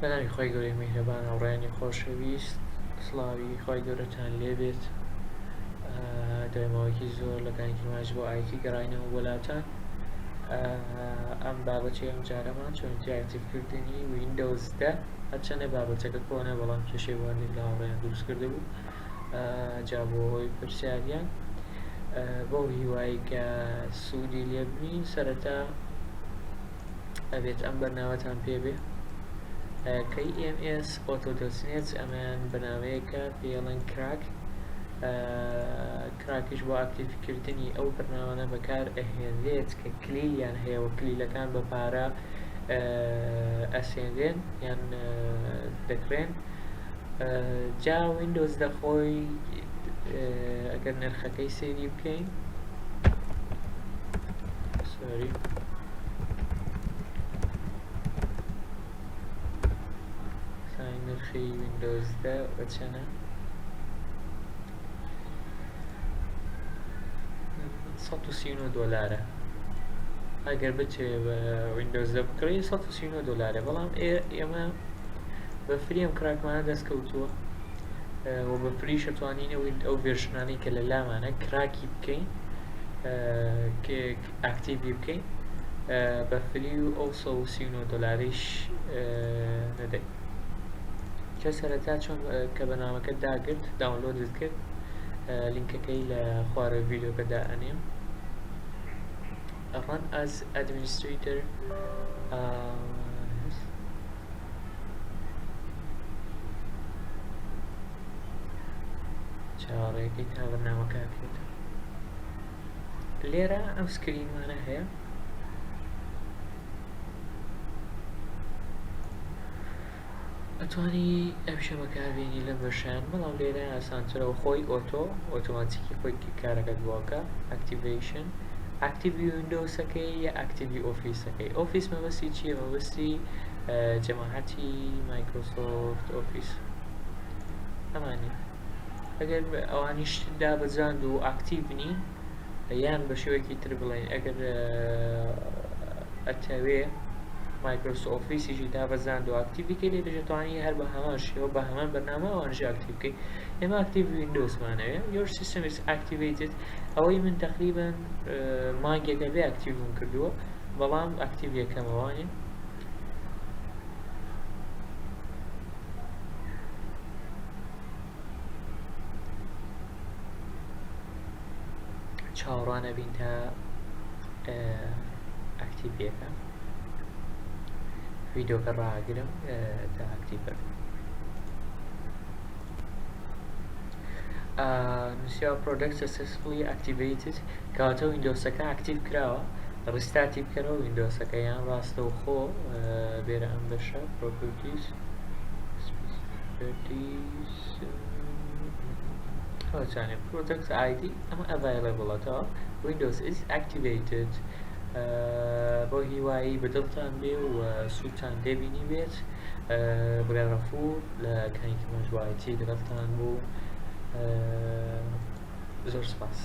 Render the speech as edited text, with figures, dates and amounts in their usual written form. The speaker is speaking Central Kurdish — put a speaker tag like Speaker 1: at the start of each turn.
Speaker 1: بەناوی خوای گەورەی میهرەبان هاوڕێیانی خۆشەویست سڵاوی خوای گەورەتان لێبێت دەمەوەیەکی زۆر لەگەڵی ماش بۆ ئایکی گەڕاینەوە وەلاتان ئەم بابەتی ئەم جارەمان چۆنتی ئاکتیڤکردنی ویندۆس 10 هەرچەندە بابەتەکە کۆنە بەڵام کێشەی وانه لە هاوڕێیان دروست کرده بوو جا بۆ هۆی پرسیاریان بۆ هیوایی کە سوودی لێبنین سەرەتا ئەبێت ئەم بەرنامەتان پێبێ KMS ئۆتۆدەسنێت ئەمان بەنامەیەکە پێڵەن کراکیش بۆ ئاکتیڤکردنی ئەو بەرنامانە بەکار ئەهێنرێت کە کلیلیان هەیە و کلیلەکان بە پارە ئەسێنرێن یان دەکرێن جا ویندۆس دەخۆی ئەگەر نرخەکەی سێری بکەین سۆری نرخی ویندۆس 10 بەچەنە $139 ئەگەر بچێ بە ویندۆس 10 بکڕی $139 بەڵام ئێمە بە فری ئەم کراکمانە دەستکەوتووە و بە فری شەتوانینەوە ئەو ڤێرژنانەی کە لە لامانە کراکی بکەین ئاکتیڤی بکەین بە فری و ئەو $139ش نەدەین کە سەرەتا چۆن کە بەنامەکە داگرت داونلۆدت کرد لینکەکەی لە خوارە ڤیدیۆکەدا ئەنێم run as administrator چاوەڕێیەکەی تا بەرنامەکە بکرێت لێرە ئەم سکرینمانە هەیە ئەتوانی ئەم شە بەکاربێنی لەم بەشیان بەڵام لێرە ئاسانترەوە خۆی ئۆتۆماتیکی خۆی کارەکەت بۆکە ئەکتیڤیشن ئاکتیڤی ویندۆسەکەی یا ئاکتیڤی ئۆفیسەکەی ئۆفیس مەبەستی چییە؟ مەبەستی جەماعەتی مایکرۆسۆفت ئۆفیس ئەمانە ئەگەر ئەوانیش دابەزاند و ئاکتیڤ نین یان بە شێوەیەکی تر بڵێن ئەگەر ئەتەوێ مایکرۆسۆفت ئۆفیسیشی دابەزاند و ئاکتیڤیکەی لێ دەژێتوانی هەر بە هەمان شێوە بە هەمان بەرنامە ئەوانش ئاکتیڤ بکەی ئێمە ئاکتیڤ ویندۆسمانەوێ your system is activated ئەوەی من تقریبا مانگێکە بێ ئاکتیڤم کردووە بەڵام ئاکتیڤ یەکەمەوانێ چاوەڕوانە بین تا ئاکتیڤیەکە ڤیدیۆکە ڕاگرم تا ئاکتیڤ بکەم نووسیاوە product successfully activated کەواتە ویندۆسەکە ئاکتیڤ کراوە ڕستارتی بکەرەوە ویندۆسەکە یان ڕاستەوخۆ بێرە ئەم بەشە properties هەوچانێ product ID ئەمە available-ەتەوە Windows is activated بۆ هیوایی بەدڵتان بێ و سوودتان لێبینی بێت بڕێڕەفوو لە کانیکی مەژبایەتی لەگەڵتان بوو زۆر سپاس